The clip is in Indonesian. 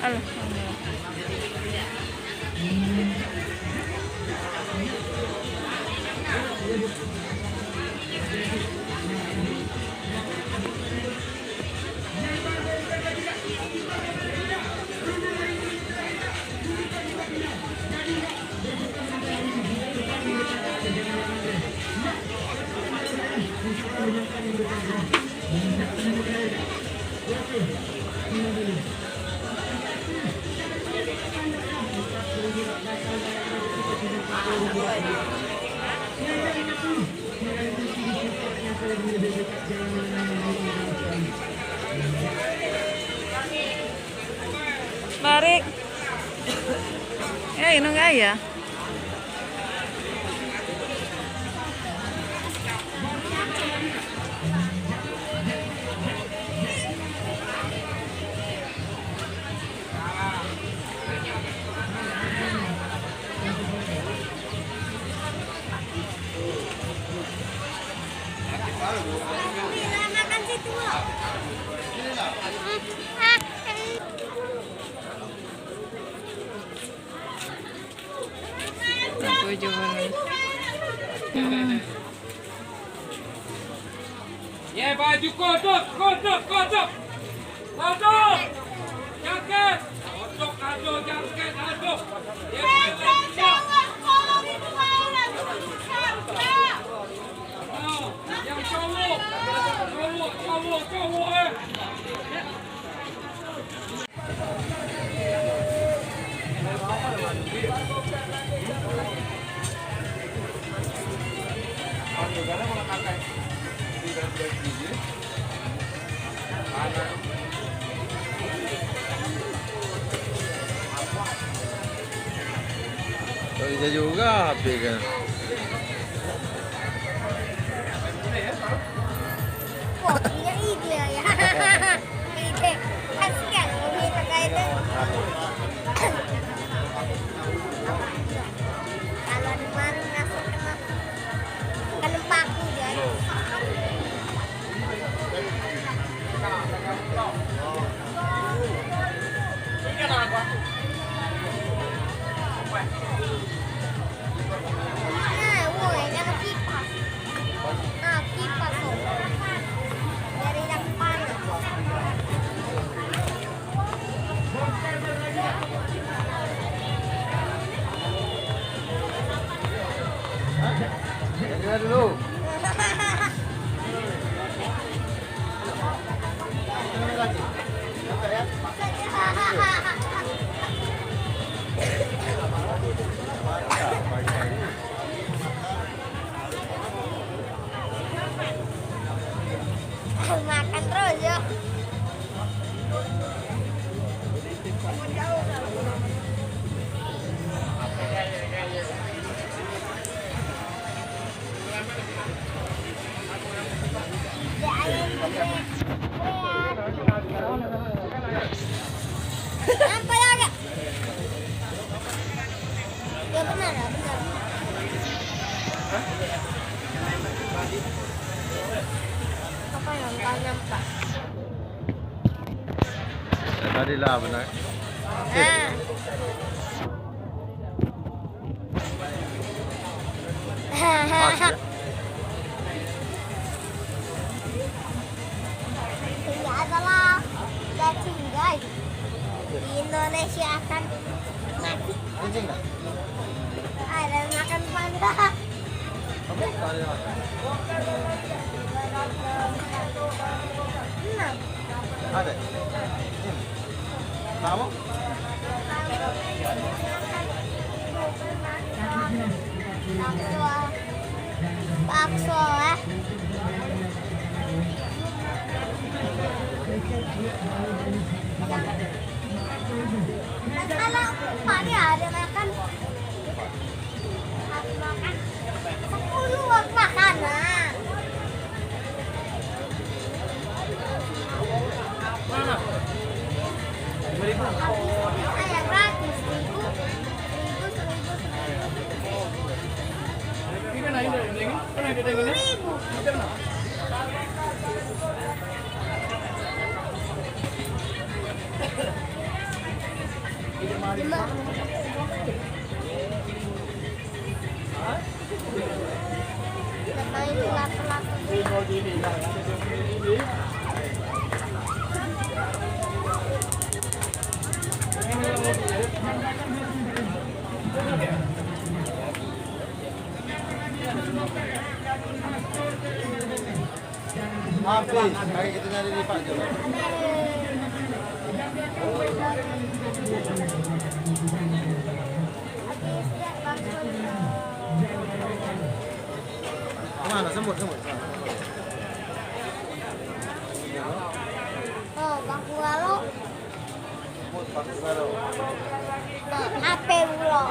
Alhamdulillah. Mari. Ini enggak ya? Makan situ. Aku juga. Ya baju kodok. Jaket. Kodok ado, jaket ado. Yang cowok Bisa juga HP kan. Oh, iya ide ya. Ide. Kasihan lebih terkait kalau di mana masuk kena paku dia. Nah, woi, kena kipas. Ah, kipas tuh. Dari yang panas. Jaga dulu. Makan terus yuk. Apa ya kak? Ya benar ya benar. Apa yang nggak nampak? Ya, tadi lah benar. Nah. Pas ya. Ini adalah cacing guys. Indonesia akan mati. Kucing dah. Ada makan panda. Oke, tadi lah. Enam. Ada. Kamu? Bakso ya. Kalau pagi ada makan 10 makanan. Kayak gratis 1000. 5. Main lato-lato. Habis. Kayak kita nyari lipat je. Kemana? Semut. Oh, bangku galo. Semut pakai baru. Ape ulo.